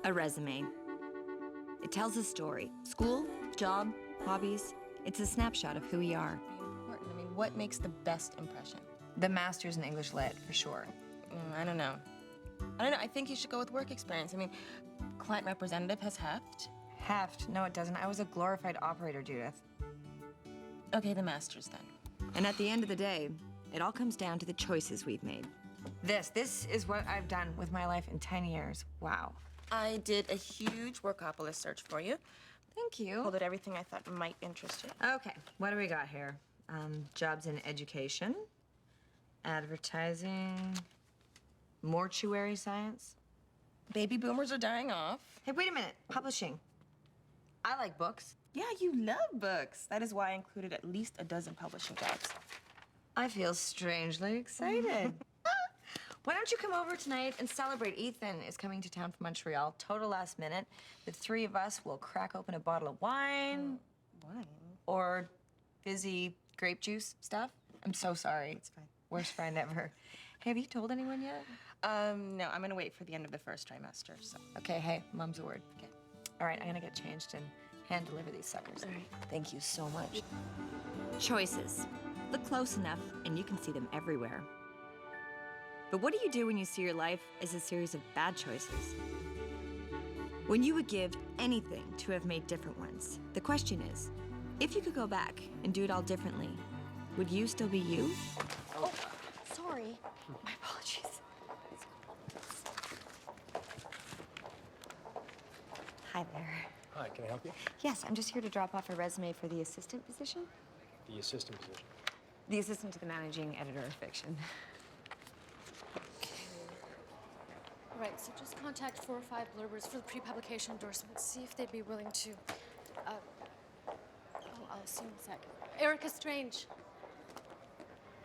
A resume. It tells a story. School, job, hobbies. It's a snapshot of who we are. Important. I mean, what makes the best impression? The master's in English Lit, for sure. I don't know. I think you should go with work experience. I mean, client representative has heft. Heft? No, it doesn't. I was a glorified operator, Judith. Okay, the master's then. And at the end of the day, it all comes down to the choices we've made. This is what I've done with my life in 10 years. Wow. I did a huge Workopolis search for you. Thank you. Pulled out everything I thought might interest you. Okay, what do we got here? Jobs in education, advertising, mortuary science. Baby boomers are dying off. Hey, wait a minute. Publishing. I like books. Yeah, you love books. That is why I included at least a dozen publishing jobs. I feel strangely excited. Why don't you come over tonight and celebrate? Ethan is coming to town from Montreal, total last minute. The three of us will crack open a bottle of wine. Wine? Or fizzy grape juice stuff. I'm so sorry. It's fine. Worst friend ever. Hey, have you told anyone yet? No, I'm gonna wait for the end of the first trimester, so. Okay, hey, mom's word. Okay. All right, I'm gonna get changed and hand deliver these suckers. All right. Thank you so much. Choices. Look close enough, and you can see them everywhere. But what do you do when you see your life as a series of bad choices? When you would give anything to have made different ones, the question is, if you could go back and do it all differently, would you still be you? Oh, sorry. My apologies. Hi there. Hi, can I help you? Yes, I'm just here to drop off a resume for the assistant position. The assistant position. The assistant to the managing editor of fiction. All right, so just contact 4 or 5 blurbers for the pre-publication endorsements. See if they'd be willing to. I'll see you in a sec. Erica Strange.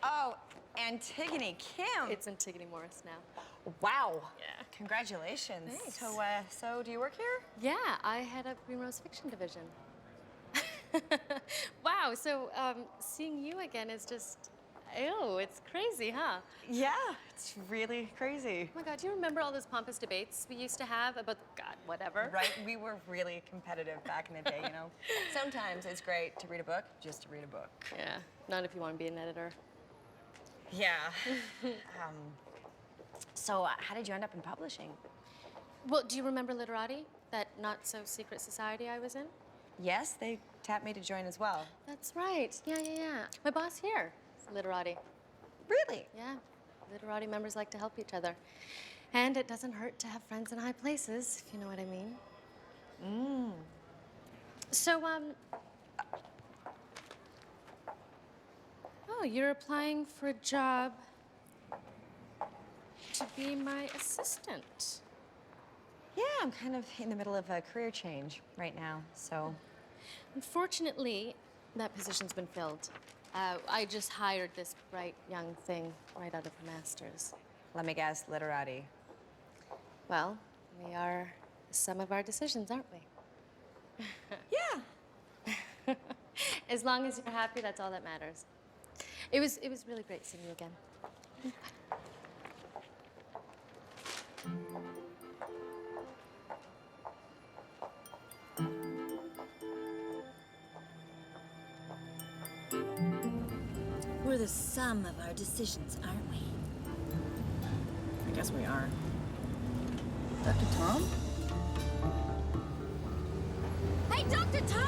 Oh, Antigone Kim. It's Antigone Morris now. Wow. Yeah. Congratulations. Thanks. So do you work here? Yeah, I head up Green Rose Fiction Division. Wow, so seeing you again is just, ew, it's crazy, huh? Yeah, it's really crazy. Oh my God, do you remember all those pompous debates we used to have about, God, whatever? Right, we were really competitive back in the day, you know. Sometimes it's great to read a book, just to read a book. Yeah, not if you want to be an editor. Yeah. So how did you end up in publishing? Well, do you remember Literati, that not-so-secret society I was in? Yes, they tapped me to join as well. That's right. Yeah. My boss here is Literati. Really? Yeah. Literati members like to help each other. And it doesn't hurt to have friends in high places, if you know what I mean. So, oh, you're applying for a job to be my assistant. Yeah, I'm kind of in the middle of a career change right now, so. Unfortunately, that position's been filled. I just hired this bright young thing right out of her master's. Let me guess, Literati. Well, we are the sum of our decisions, aren't we? Yeah. As long as you're happy, that's all that matters. It was really great seeing you again. We're the sum of our decisions, aren't we? I guess we are. Dr. Tom? Hey, Dr. Tom!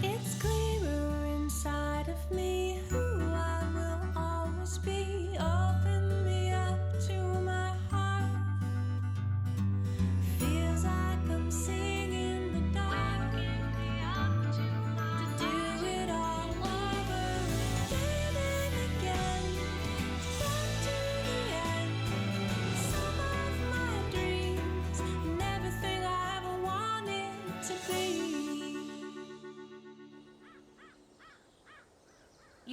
It's clearer inside of me who I will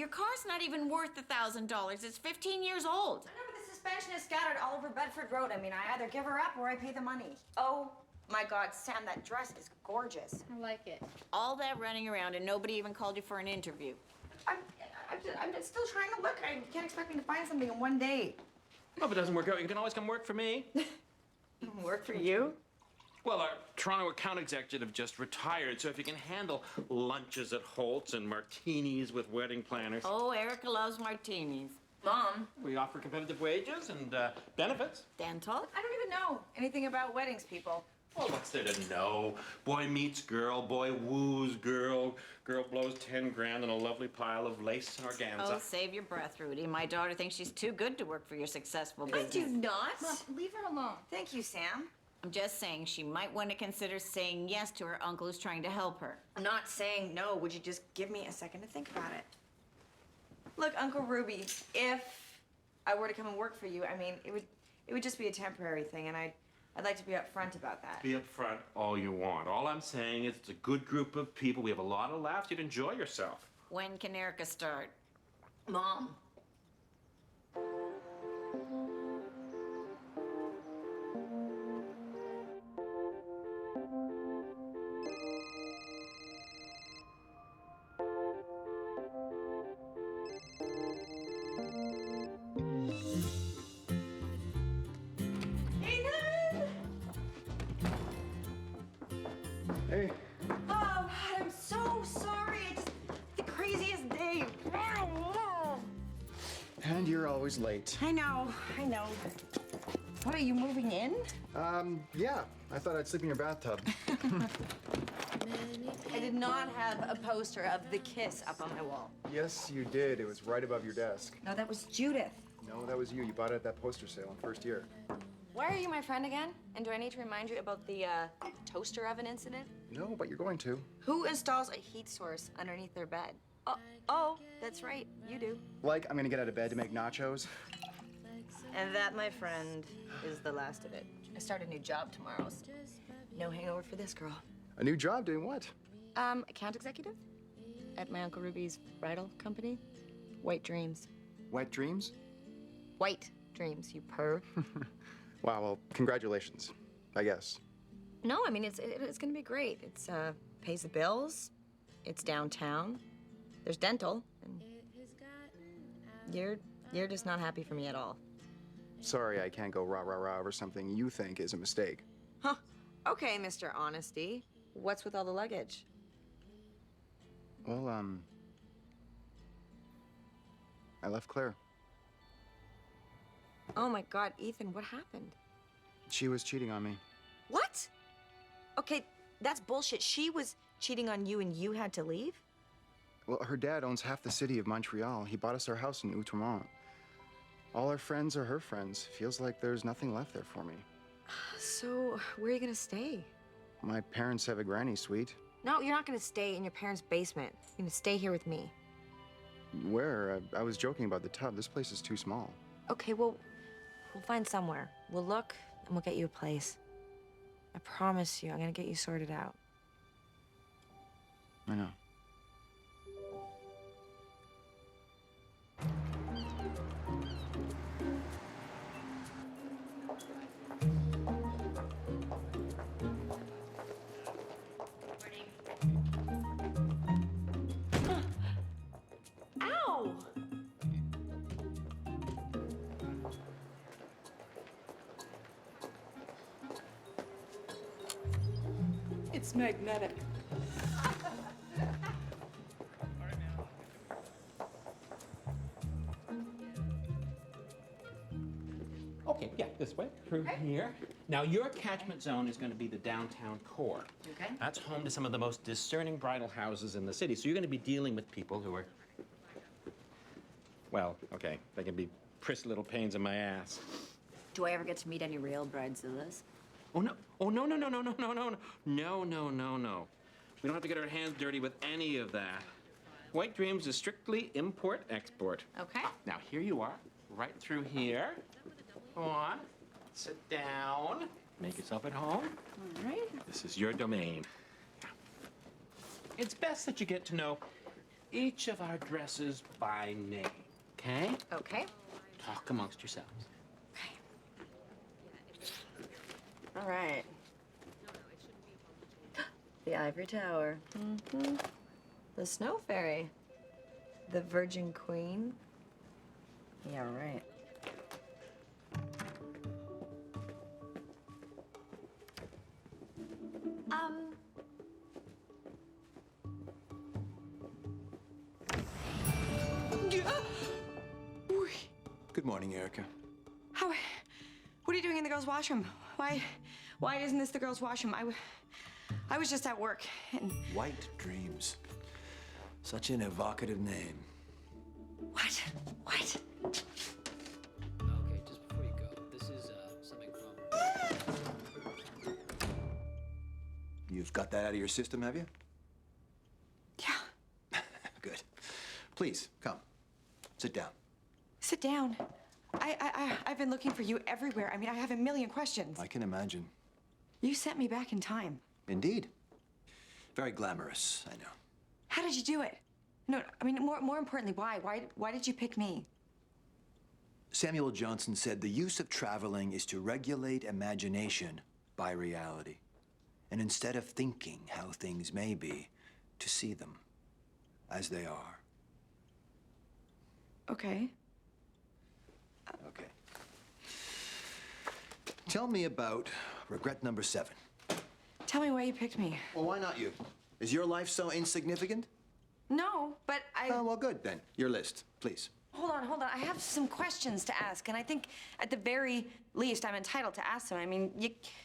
your car's not even worth $1,000. It's 15 years old. I know, but the suspension is scattered all over Bedford Road. I mean, I either give her up or I pay the money. Oh, my God, Sam, that dress is gorgeous. I like it. All that running around and nobody even called you for an interview. I'm just still trying to look. You can't expect me to find something in one day. Well, if it doesn't work out, you can always come work for me. Work for you? Well, our Toronto account executive just retired, so if you can handle lunches at Holt's and martinis with wedding planners. Oh, Erica loves martinis. Mom, We offer competitive wages and benefits. Dental? I don't even know anything about weddings, people. Well, what's there to know? Boy meets girl, boy woos girl, girl blows 10 grand on a lovely pile of lace and organza. Oh, save your breath, Rudy. My daughter thinks she's too good to work for your successful I business. do not. Mom, leave her alone. Thank you, Sam. I'm just saying she might want to consider saying yes to her uncle who's trying to help her. I'm not saying no. Would you just give me a second to think about it? Look, Uncle Ruby, if I were to come and work for you, I mean, it would just be a temporary thing, and I'd like to be upfront about that. Be upfront all you want. All I'm saying is it's a good group of people. We have a lot of laughs. You'd enjoy yourself. When can Erica start? Mom. Hey. Oh, God, I'm so sorry. It's the craziest day. And you're always late. I know. What, are you moving in? Yeah. I thought I'd sleep in your bathtub. I did not have a poster of The Kiss up on my wall. Yes, you did. It was right above your desk. No, that was Judith. No, that was you. You bought it at that poster sale in first year. Why are you my friend again? And do I need to remind you about the toaster oven incident? No, but you're going to. Who installs a heat source underneath their bed? Oh, that's right, you do. Like, I'm gonna get out of bed to make nachos. And that, my friend, is the last of it. I start a new job tomorrow. So no hangover for this girl. A new job doing what? Account executive at my Uncle Ruby's bridal company. White Dreams. Wet dreams? White Dreams, you perv. Wow, well, congratulations, I guess. No, I mean, it's gonna be great. It's, pays the bills. It's downtown. There's dental. And you're just not happy for me at all. Sorry I can't go rah, rah, rah over something you think is a mistake. Huh. Okay, Mr. Honesty. What's with all the luggage? Well, I left Claire. Oh my God, Ethan, what happened? She was cheating on me. What? Okay, that's bullshit. She was cheating on you and you had to leave? Well, her dad owns half the city of Montreal. He bought us our house in Outremont. All our friends are her friends. Feels like there's nothing left there for me. So, where are you gonna stay? My parents have a granny suite. No, you're not gonna stay in your parents' basement. You're gonna stay here with me. Where? I was joking about the tub. This place is too small. Okay, well, we'll find somewhere. We'll look and we'll get you a place. I promise you, I'm gonna get you sorted out. I know. Ow! It's magnetic. Okay, yeah, this way, through here. Now, your catchment zone is going to be the downtown core. Okay. That's home to some of the most discerning bridal houses in the city. So you're going to be dealing with people who are, well, okay, they can be prissy little pains in my ass. Do I ever get to meet any real bridezillas? Oh, no. Oh, no, no, no, no, no, no, no. No, no, no, no. We don't have to get our hands dirty with any of that. White Dreams is strictly import-export. Okay. Now, here you are, right through here. Go on. Sit down. Make yourself at home. All right. This is your domain. It's best that you get to know each of our dresses by name, okay? Okay. Talk amongst yourselves. All right. The Ivory Tower. Mm-hmm. The Snow Fairy. The Virgin Queen. Yeah, right. Good morning, Erica. What are you doing in the girls' washroom? Why isn't this the girls' washroom? I was just at work and... White Dreams. Such an evocative name. What? Okay, just before you go, this is something from... You've got that out of your system, have you? Yeah. Good. Please, come. Sit down. Sit down. I've been looking for you everywhere. I mean, I have a million questions. I can imagine. You sent me back in time. Indeed. Very glamorous, I know. How did you do it? No, I mean, more importantly, why? Why did you pick me? Samuel Johnson said the use of traveling is to regulate imagination by reality. And instead of thinking how things may be, to see them as they are. Okay. Okay. Tell me about regret number 7. Tell me why you picked me. Well, why not you? Is your life so insignificant? No, but Oh, well, good then. Your list, please. Hold on. I have some questions to ask, and I think at the very least I'm entitled to ask them. I mean,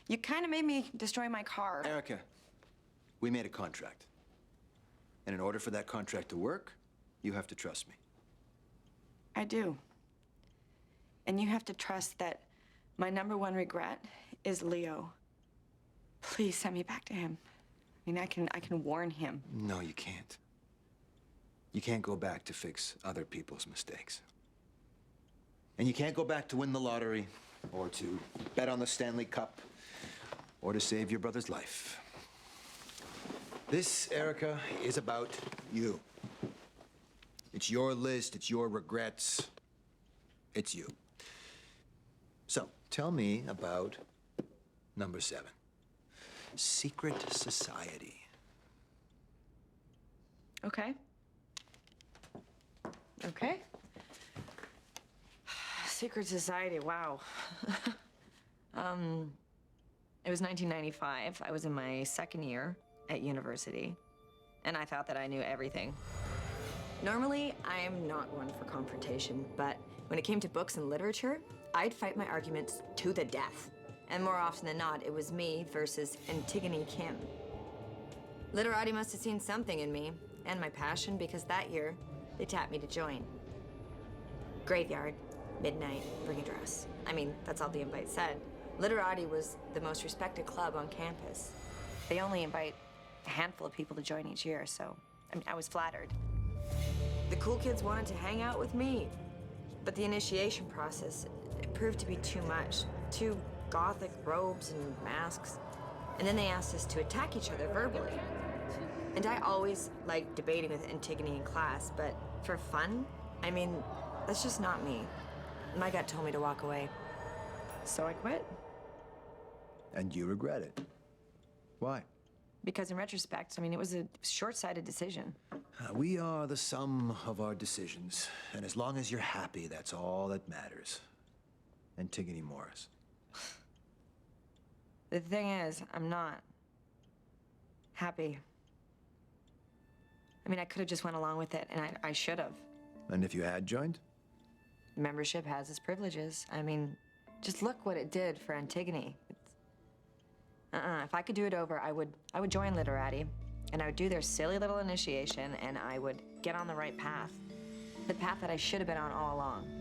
you kind of made me destroy my car. Erica, we made a contract. And in order for that contract to work, you have to trust me. I do. And you have to trust that my #1 regret is Leo. Please send me back to him. I mean, I can warn him. No, you can't. You can't go back to fix other people's mistakes. And you can't go back to win the lottery, or to bet on the Stanley Cup, or to save your brother's life. This, Erica, is about you. It's your list, it's your regrets. It's you. So, tell me about number 7. Secret society. Okay. Secret society, wow. It was 1995. I was in my 2nd year at university, and I thought that I knew everything. Normally, I'm not one for confrontation, but when it came to books and literature, I'd fight my arguments to the death. And more often than not, it was me versus Antigone Kim. Literati must have seen something in me and my passion, because that year, they tapped me to join. Graveyard, midnight, bring a dress. I mean, that's all the invite said. Literati was the most respected club on campus. They only invite a handful of people to join each year, so, I mean, I was flattered. The cool kids wanted to hang out with me, but the initiation process, it proved to be too much. Too gothic robes and masks. And then they asked us to attack each other verbally. And I always liked debating with Antigone in class, but for fun, I mean, that's just not me. My gut told me to walk away. So I quit. And you regret it. Why? Because in retrospect, I mean, it was a short-sighted decision. We are the sum of our decisions. And as long as you're happy, that's all that matters. Antigone Morris. The thing is, I'm not happy. I mean, I could have just went along with it, and I should have. And if you had joined? Membership has its privileges. I mean, just look what it did for Antigone. If I could do it over, I would join Literati, and I would do their silly little initiation, and I would get on the right path. The path that I should have been on all along.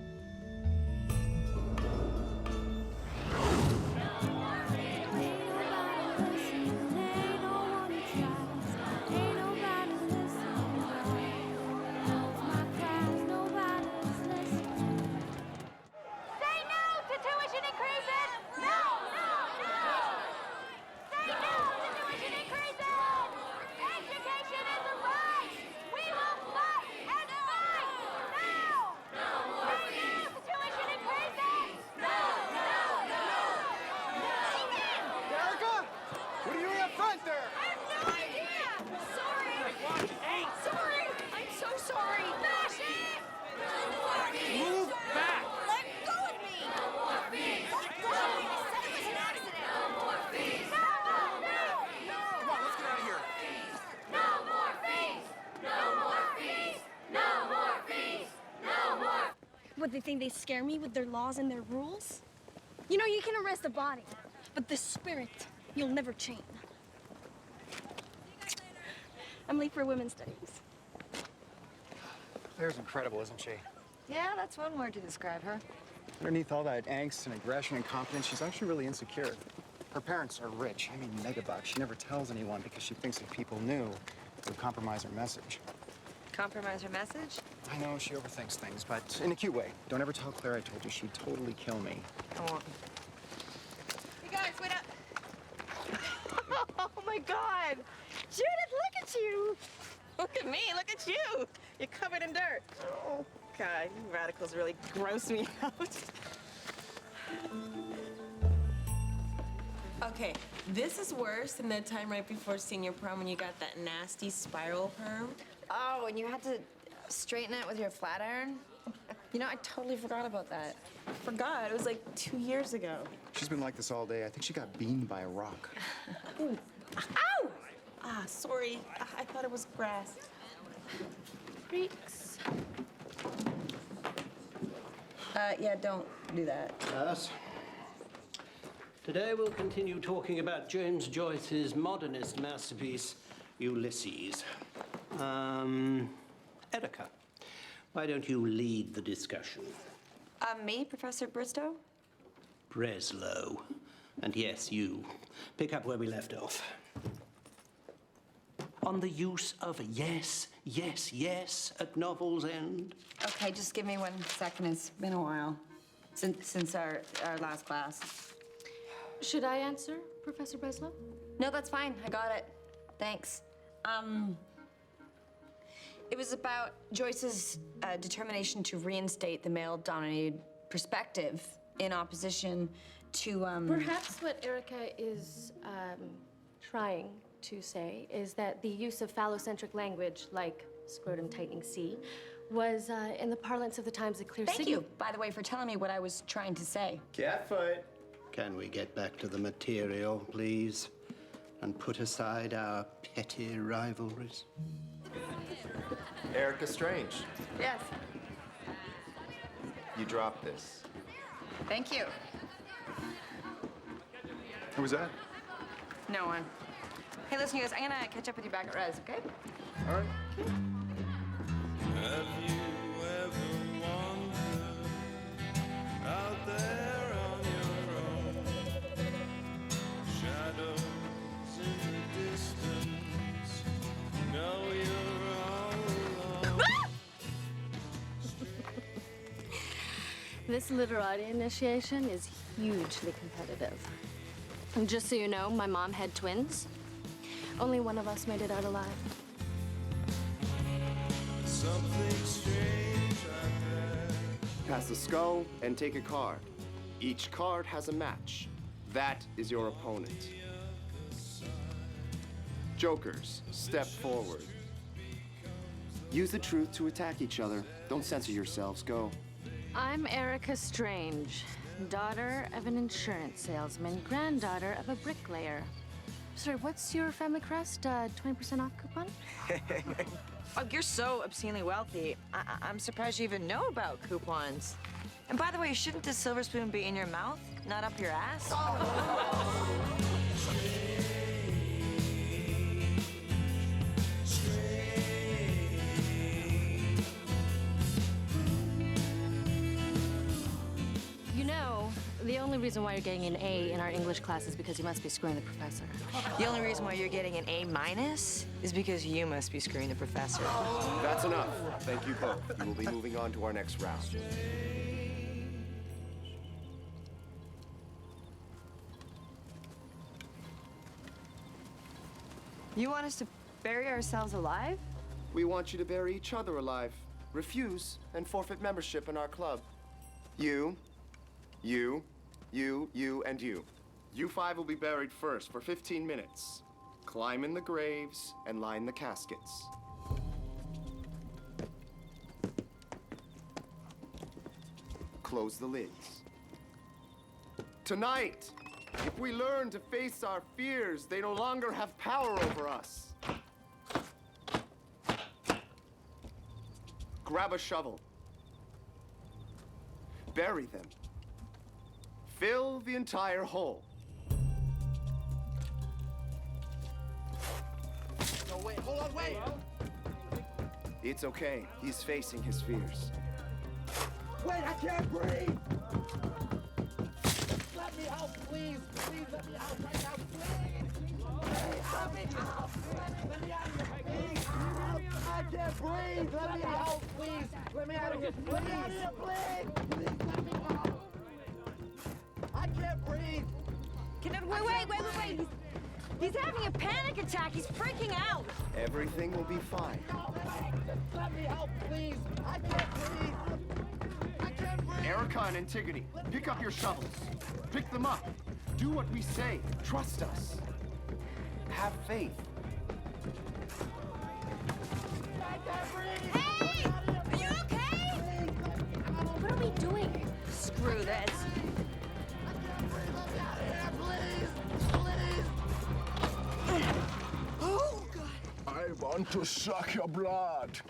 Education is a right! We will fight! What, they think they scare me with their laws and their rules? You know, you can arrest a body, but the spirit, you'll never chain. I'm late for women's studies. Claire's incredible, isn't she? Yeah, that's one word to describe her. Underneath all that angst and aggression and confidence, she's actually really insecure. Her parents are rich, I mean megabucks. She never tells anyone because she thinks if people knew, it would compromise her message. Compromise her message? I know she overthinks things, but in a cute way. Don't ever tell Claire I told you. She'd totally kill me. I won't. Hey guys, wait up. Oh my God! Judith, look at you! Look at me, look at you. You're covered in dirt. Oh, God, you radicals really gross me out. Okay, this is worse than that time right before senior prom when you got that nasty spiral perm. Oh, and you had to straighten it with your flat iron? You know, I totally forgot about that. Forgot, it was like 2 years ago. She's been like this all day. I think she got beamed by a rock. Ooh. Ow! Ah, sorry. I thought it was grass. Freaks. Yeah, don't do that. Yes. Today we'll continue talking about James Joyce's modernist masterpiece, Ulysses. Erica, why don't you lead the discussion? Me, Professor Bristow? Breslow. And yes, you. Pick up where we left off. On the use of yes, yes, yes at novel's end. Okay, just give me 1 second. It's been a while since our last class. Should I answer, Professor Breslow? No, that's fine. I got it. Thanks. It was about Joyce's determination to reinstate the male-dominated perspective in opposition to, Perhaps what Erica is trying to say is that the use of phallocentric language, like scrotum tightening C, was, in the parlance of the times, a clear Thank you, by the way, for telling me what I was trying to say. Catfight. Can we get back to the material, please? And put aside our petty rivalries? Erica Strange, Yes. you dropped this. Thank you. Who was that? No one. Hey, listen, you guys, I'm gonna catch up with you back at Res, okay? All right. Have you ever wandered out there on your own? Shadows in the distance, know you're all alone. This literati initiation is hugely competitive. And just so you know, my mom had twins. Only one of us made it out alive. Something strange I read. Pass the skull and take a card. Each card has a match. That is your opponent. Jokers, step forward. Use the truth to attack each other. Don't censor yourselves. Go. I'm Erica Strange, daughter of an insurance salesman, granddaughter of a bricklayer. Sorry, what's your family crest? 20% off coupon? Oh, you're so obscenely wealthy. I'm surprised you even know about coupons. And by the way, shouldn't the silver spoon be in your mouth, not up your ass? You know, the only reason why you're getting an A in our English class is because you must be screwing the professor. The only reason why you're getting an A- is because you must be screwing the professor. That's enough. Thank you both. You will be moving on to our next round. You want us to bury ourselves alive? We want you to bury each other alive. Refuse and forfeit membership in our club. You, and you. You five will be buried first for 15 minutes. Climb in the graves and line the caskets. Close the lids. Tonight, if we learn to face our fears, they no longer have power over us. Grab a shovel. Bury them. Fill the entire hole. No, wait, hold on, wait! It's okay. He's facing his fears. Wait, I can't breathe! Let me out, please! Please let me out right now, please! Please let me out! Let me out of here, please! I can't breathe! Let me out, please! Let me out of here, please! Let me out of here, please! Please let me out! I can't breathe! Wait. He's having a panic attack. He's freaking out. Everything will be fine. Let me out, please! I can't breathe! I can't breathe! Erica and Antigone, pick up your shovels. Pick them up. Do what we say. Trust us. Have faith. I can't breathe! Hey! Are you okay? What are we doing? Screw this. I want to suck your blood.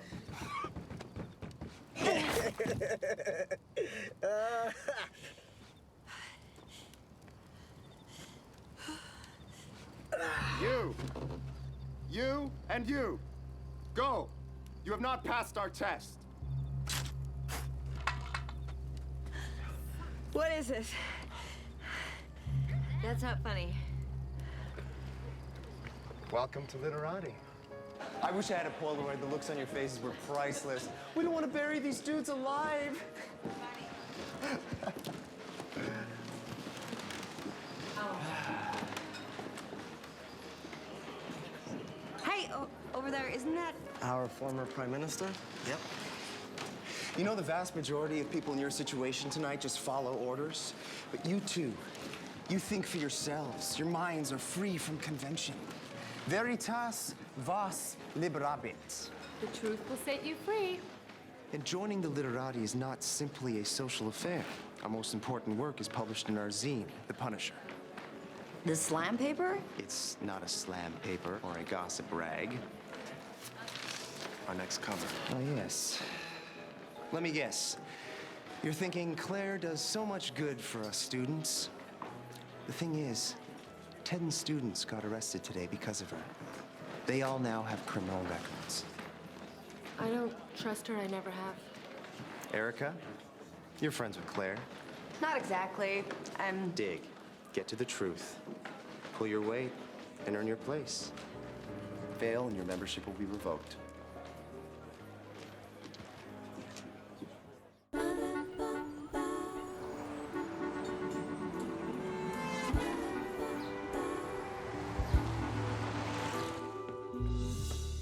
You and you. Go. You have not passed our test. What is this? That's not funny. Welcome to Literati. I wish I had a Polaroid. The looks on your faces were priceless. We don't want to bury these dudes alive. Hey, over there, isn't that... Our former prime minister? Yep. You know, the vast majority of people in your situation tonight just follow orders. But you two, you think for yourselves. Your minds are free from convention. Veritas vos liberabit. The truth will set you free. And joining the Literati is not simply a social affair. Our most important work is published in our zine, The Punisher. The slam paper? It's not a slam paper or a gossip rag. Our next cover. Oh, yes. Let me guess. You're thinking Claire does so much good for us students. The thing is, 10 students got arrested today because of her. They all now have criminal records. I don't trust her. I never have. Erica, you're friends with Claire. Not exactly. I'm... Dig. Get to the truth. Pull your weight and earn your place. Fail and your membership will be revoked.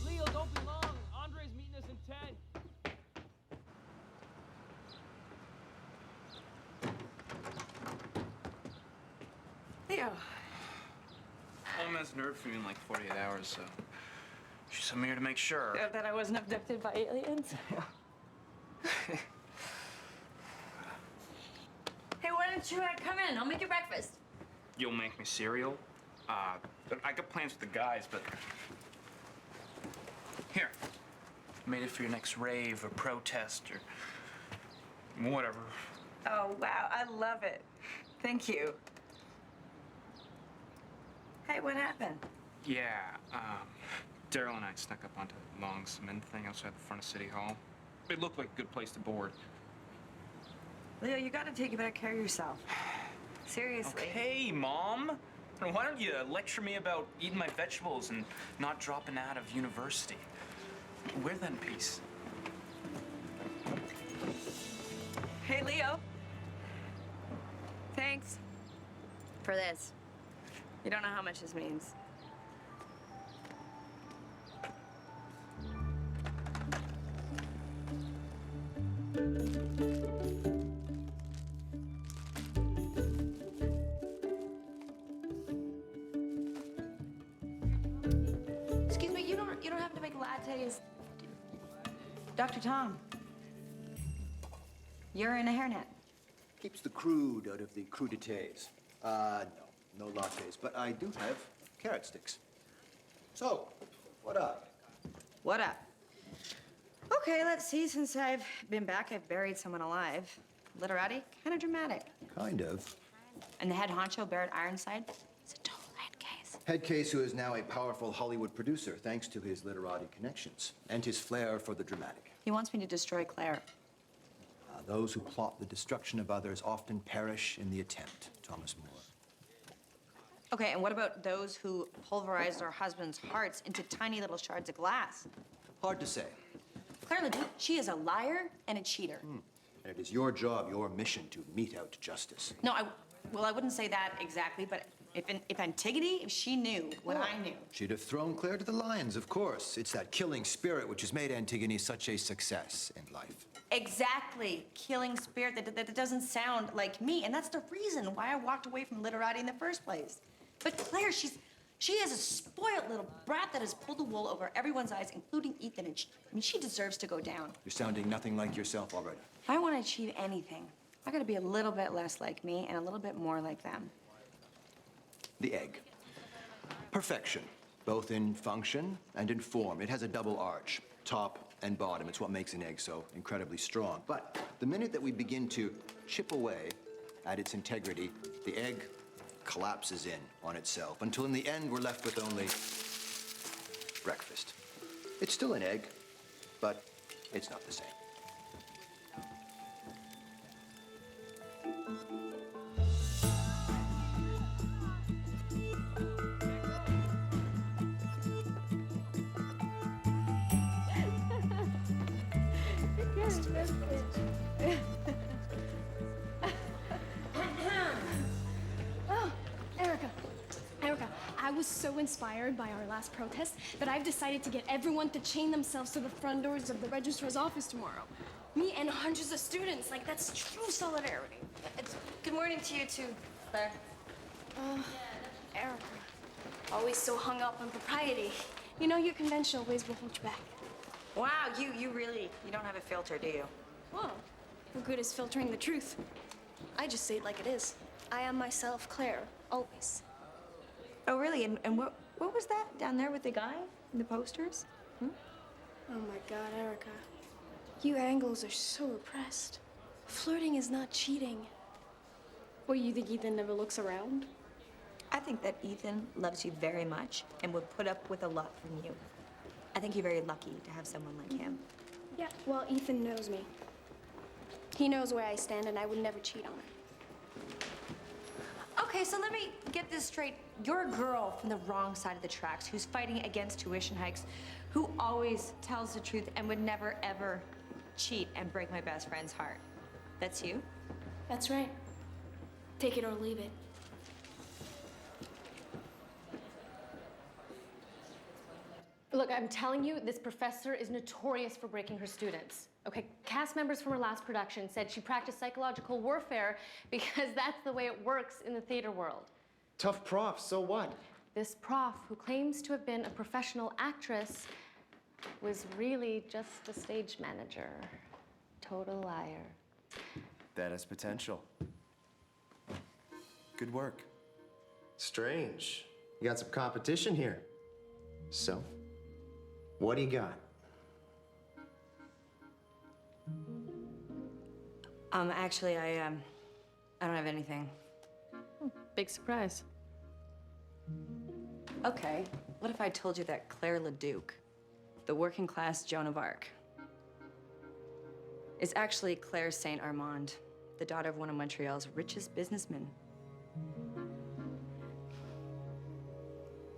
Leo, don't be long. Andre's meeting us in 10. Leo. Mom has nerve for me in like 48 hours, so she sent me here to make sure. That I wasn't abducted by aliens? Hey, why don't you come in? I'll make you breakfast. You'll make me cereal? I got plans with the guys, but... Here. Made it for your next rave or protest or... whatever. Oh, wow. I love it. Thank you. Hey, what happened? Yeah, Daryl and I snuck up onto the long cement thing outside the front of City Hall. It looked like a good place to board. Leo, you gotta take better care of yourself. Seriously. Okay, Mom. Why don't you lecture me about eating my vegetables and not dropping out of university? Wear that in peace. Hey, Leo. Thanks for this. You don't know how much this means. Excuse me, you don't have to make lattes. Dr. Tom, you're in a hairnet. Keeps the crude out of the crudités. No lattes, but I do have carrot sticks. So, what up? What up? Okay, let's see. Since I've been back, I've buried someone alive. Literati, kind of dramatic. Kind of. And the head honcho, Barrett Ironside, is a total head case. Head case who is now a powerful Hollywood producer thanks to his literati connections and his flair for the dramatic. He wants me to destroy Claire. Those who plot the destruction of others often perish in the attempt. Thomas More. Okay, and what about those who pulverize their husbands' hearts into tiny little shards of glass? Hard to say. Claire Ledoux, she is a liar and a cheater. And it is your job, your mission, to mete out justice. No, I wouldn't say that exactly, but if Antigone, if she knew what I knew. She'd have thrown Claire to the lions, of course. It's that killing spirit which has made Antigone such a success in life. Exactly. Killing spirit, that doesn't sound like me, and that's the reason why I walked away from literati in the first place. But Claire, she is a spoiled little brat that has pulled the wool over everyone's eyes, including Ethan, and she deserves to go down. You're sounding nothing like yourself already. If I want to achieve anything, I gotta be a little bit less like me and a little bit more like them. The egg. Perfection, both in function and in form. It has a double arch, top and bottom. It's what makes an egg so incredibly strong. But the minute that we begin to chip away at its integrity, the egg collapses in on itself until in the end we're left with only breakfast. It's still an egg, but it's not the same. Oh, Erica, I was so inspired by our last protest that I've decided to get everyone to chain themselves to the front doors of the registrar's office tomorrow. Me and hundreds of students, like that's true solidarity. Good morning to you too, Claire. Erica, always so hung up on propriety. You know your conventional ways will hold you back. Wow, you really, you don't have a filter, do you? Whoa, what good is filtering the truth? I just say it like it is. I am myself, Claire, always. Oh, really? And what was that down there with the guy in the posters? Oh my God, Erica. You Anglos are so repressed. Flirting is not cheating. What, you think Ethan never looks around? I think that Ethan loves you very much and would put up with a lot from you. I think you're very lucky to have someone like him. Yeah, well, Ethan knows me. He knows where I stand, and I would never cheat on him. Okay, so let me get this straight. You're a girl from the wrong side of the tracks who's fighting against tuition hikes, who always tells the truth and would never, ever cheat and break my best friend's heart. That's you? That's right. Take it or leave it. Look, I'm telling you, this professor is notorious for breaking her students. Okay, cast members from her last production said she practiced psychological warfare because that's the way it works in the theater world. Tough prof, so what? This prof, who claims to have been a professional actress, was really just a stage manager. Total liar. That has potential. Good work. Strange. You got some competition here. So, what do you got? Actually, I don't have anything. Big surprise. Okay, what if I told you that Claire Ledoux, the working class Joan of Arc, is actually Claire Saint Armand, the daughter of one of Montreal's richest businessmen?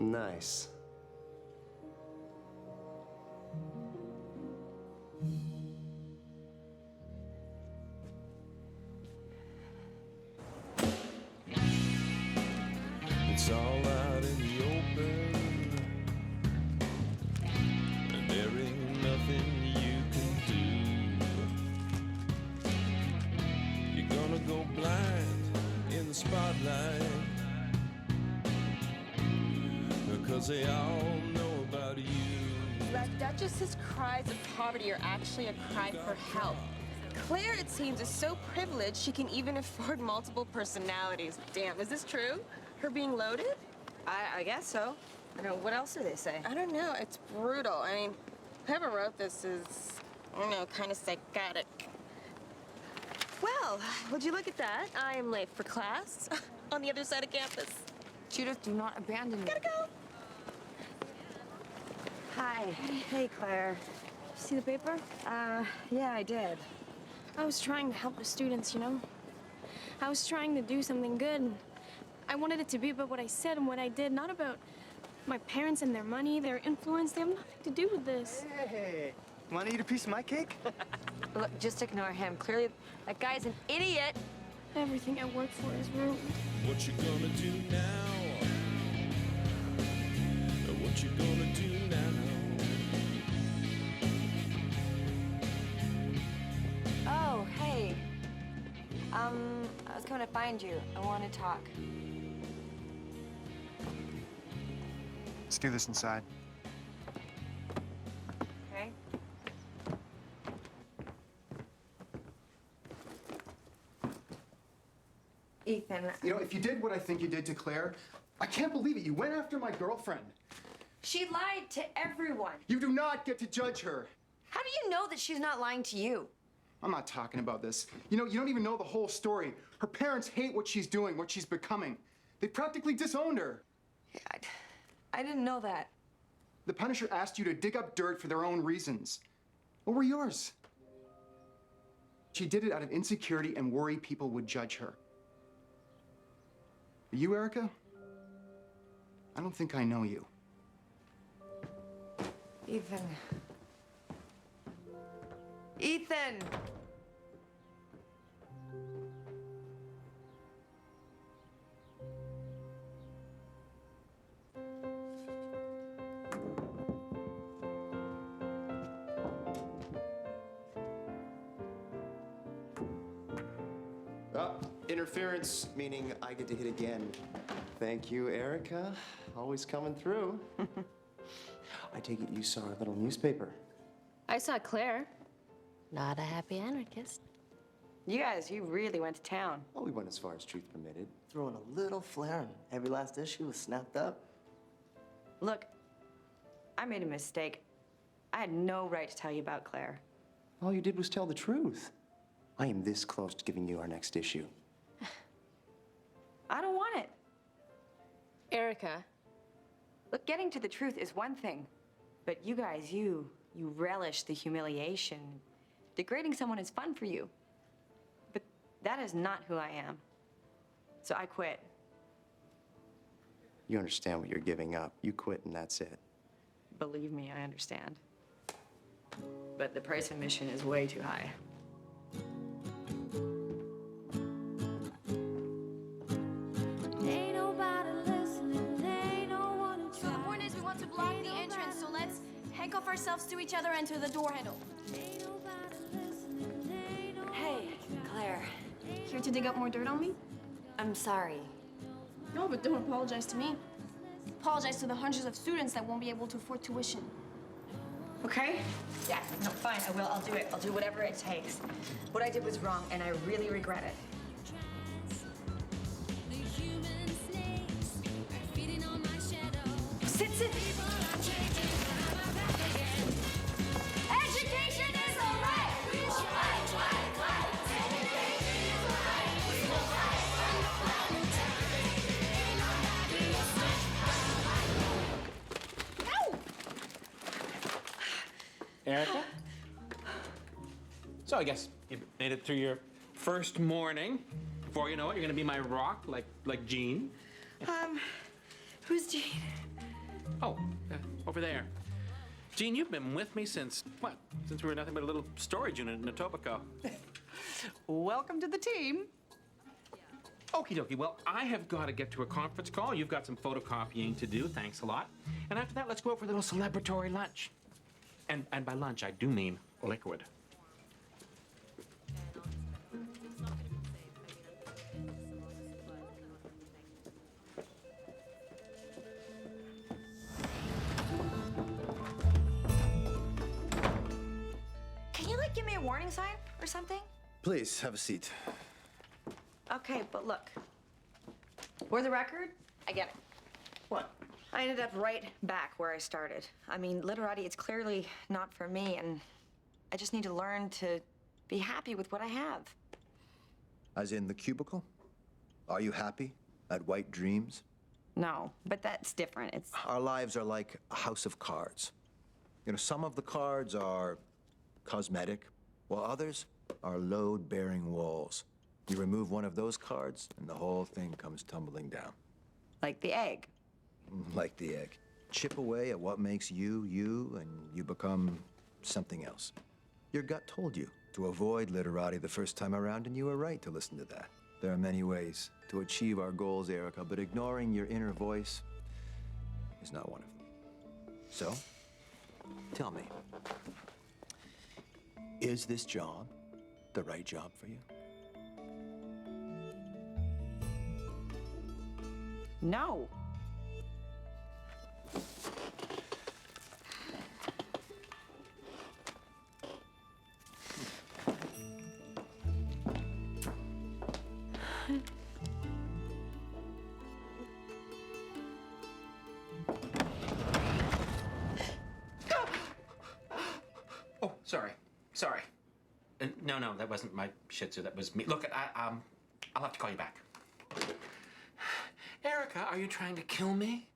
Nice. It's all out in the open, and there ain't nothing you can do. You're gonna go blind in the spotlight, because they all know about you. That Duchess's cries of poverty are actually a cry for help. Claire, it seems, is so privileged she can even afford multiple personalities. Damn, is this true? Her being loaded? I guess so. I don't know, what else do they say? I don't know, it's brutal. I mean, whoever wrote this is, I don't know, kind of psychotic. Well, would you look at that? I am late for class on the other side of campus. Judith, do not abandon me. Gotta go. Hi. Hey, Claire. See the paper? Yeah, I did. I was trying to help the students, you know? I was trying to do something good. I wanted it to be about what I said and what I did, not about my parents and their money, their influence. They have nothing to do with this. Hey, want to eat a piece of my cake? Look, just ignore him. Clearly, that guy's an idiot. Everything I work for is ruined. What you gonna do now? What you gonna do now? Oh, hey. I was coming to find you. I want to talk. Let's do this inside. Okay? Ethan. You know, if you did what I think you did to Claire, I can't believe it. You went after my girlfriend. She lied to everyone. You do not get to judge her. How do you know that she's not lying to you? I'm not talking about this. You know, you don't even know the whole story. Her parents hate what she's doing, what she's becoming. They practically disowned her. Yeah, I didn't know that. The Punisher asked you to dig up dirt for their own reasons. What were yours? She did it out of insecurity and worry people would judge her. You, Erica? I don't think I know you. Ethan. Ethan! Interference, meaning I get to hit again. Thank you, Erica. Always coming through. I take it you saw our little newspaper. I saw Claire. Not a happy anarchist. You guys, you really went to town. Well, we went as far as truth permitted. Throwing a little flair in. Every last issue was snapped up. Look, I made a mistake. I had no right to tell you about Claire. All you did was tell the truth. I am this close to giving you our next issue. I don't want it. Erica. Look, getting to the truth is one thing, but you guys, you relish the humiliation. Degrading someone is fun for you. But that is not who I am. So I quit. You understand what you're giving up. You quit and that's it. Believe me, I understand. But the price of admission is way too high. Ain't nobody listening, ain't no one to try. The point is we want to block the entrance, so let's handcuff ourselves to each other and to the door handle. Hey, Claire. Here to dig up more dirt on me? I'm sorry. No, but don't apologize to me. Apologize to the hundreds of students that won't be able to afford tuition. Okay? Yeah, no, fine, I will. I'll do it. I'll do whatever it takes. What I did was wrong, and I really regret it. Sit, sit. Education is a right. Erica? So I guess you made it through your first morning. Before you know it, you're gonna be my rock, like Jean. Who's Jean? Oh, over there. Jean, you've been with me since, what? Since we were nothing but a little storage unit in Etobicoke. Welcome to the team. Okie dokie, well, I have got to get to a conference call. You've got some photocopying to do, thanks a lot. And after that, let's go out for a little celebratory lunch. And by lunch, I do mean liquid. Can you, give me a warning sign or something? Please, have a seat. Okay, but look. For the record, I get it. What? I ended up right back where I started. I mean, literati, it's clearly not for me, and I just need to learn to be happy with what I have. As in the cubicle? Are you happy at White Dreams? No, but that's different. It's Our lives are like a house of cards. You know, some of the cards are cosmetic, while others are load-bearing walls. You remove one of those cards, and the whole thing comes tumbling down. like the egg. Like the egg. Chip away at what makes you, you, and you become something else. Your gut told you to avoid literati the first time around, and you were right to listen to that. There are many ways to achieve our goals, Erica, but ignoring your inner voice is not one of them. So, tell me, is this job the right job for you? No. Oh, sorry. Sorry. No, that wasn't my Shih Tzu. That was me. Look, I'll have to call you back. Erica, are you trying to kill me?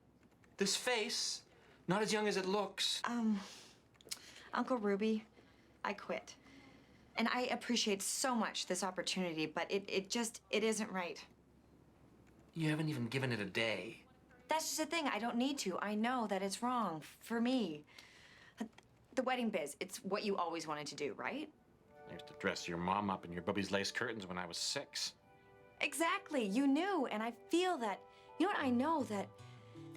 This face, not as young as it looks. Uncle Ruby, I quit. And I appreciate so much this opportunity, but it isn't right. You haven't even given it a day. That's just the thing. I don't need to. I know that it's wrong for me. The wedding biz, it's what you always wanted to do, right? I used to dress your mom up in your bubby's lace curtains when I was 6. Exactly. You knew, and I feel that, you know what? I know that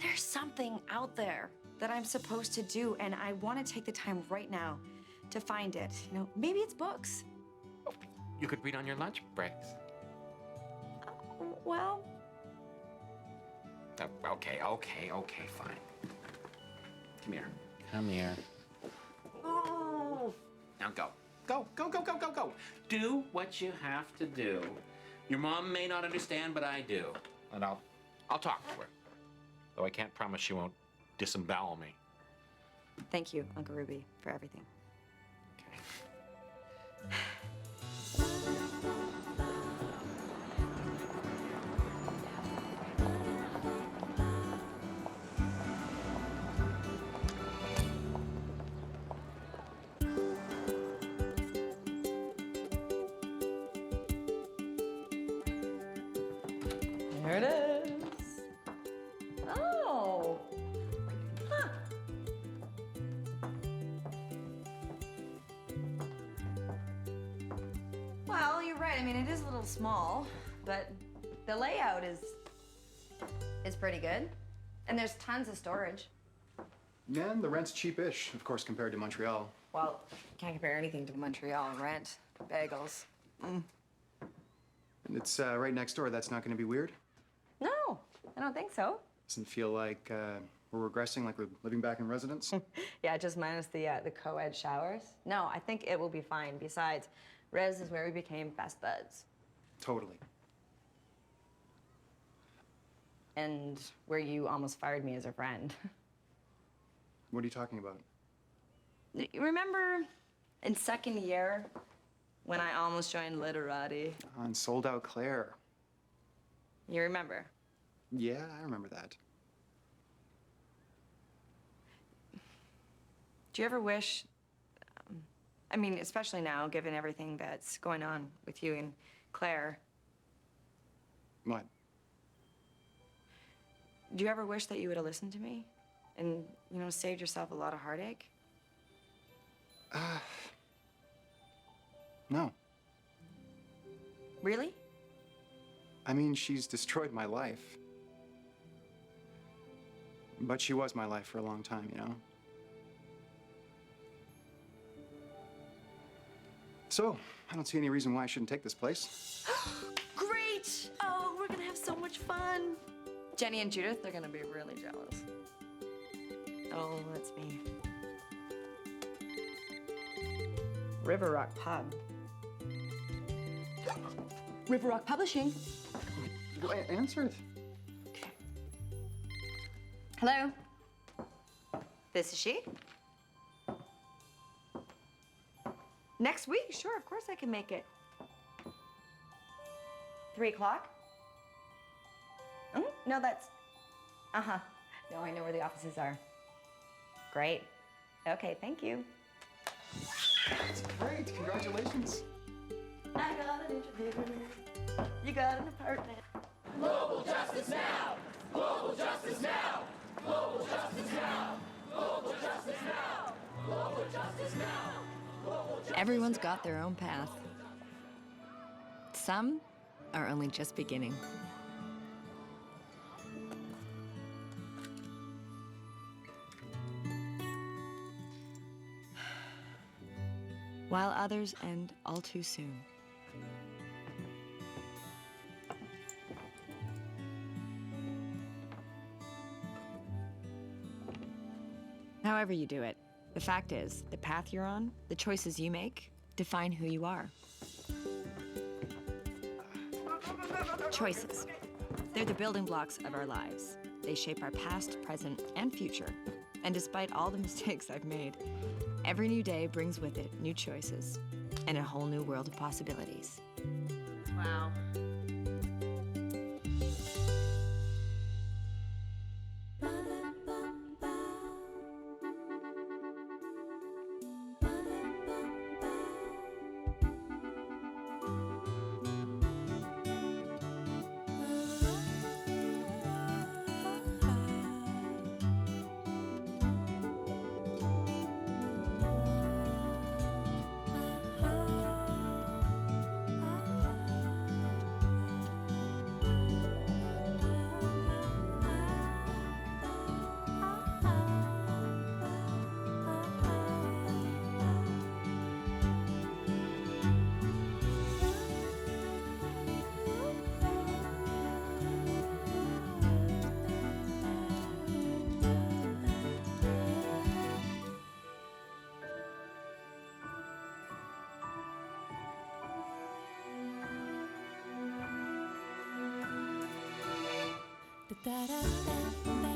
there's something out there that I'm supposed to do, and I want to take the time right now to find it. You know, maybe it's books. You could read on your lunch breaks. Well, Okay, fine. Come here. Come here. Oh. Now go. Go. Do what you have to do. Your mom may not understand, but I do. And I'll talk to her. Though I can't promise she won't disembowel me. Thank you, Uncle Ruby, for everything. There it is. Oh. Huh. Well, you're right. I mean, it is a little small, but the layout is pretty good. And there's tons of storage. And the rent's cheap-ish, of course, compared to Montreal. Well, can't compare anything to Montreal rent. Bagels. And it's right next door. That's not going to be weird? No, I don't think so. Doesn't feel like we're regressing, like we're living back in residence? Yeah, just minus the co-ed showers. No, I think it will be fine. Besides, res is where we became best buds. Totally. And where you almost fired me as a friend. What are you talking about? You remember in second year when I almost joined literati? On Sold Out Claire. You remember? Yeah, I remember that. Do you ever wish, I mean, especially now, given everything that's going on with you and Claire, What? do you ever wish that you would have listened to me and, you know, saved yourself a lot of heartache? No. Really? I mean, she's destroyed my life. But she was my life for a long time, you know? So, I don't see any reason why I shouldn't take this place. Great! Oh, we're gonna have so much fun. Jenny and Judith, they're gonna be really jealous. Oh, that's me. River Rock Pub. River Rock Publishing. Answer it. Hello? This is she? Next week? Sure, of course I can make it. 3 o'clock? No, that's... Uh-huh. No, I know where the offices are. Great. Okay, thank you. That's great. Congratulations. I got an interview. You got an apartment. Global justice now! Global justice now! Global justice now! Global justice now! Global justice now! Global justice. Everyone's got their own path. Some are only just beginning. While others end all too soon. However you do it, the fact is, the path you're on, the choices you make, define who you are. Choices. They're the building blocks of our lives. They shape our past, present, and future. And despite all the mistakes I've made, every new day brings with it new choices and a whole new world of possibilities. Wow. Da da da da.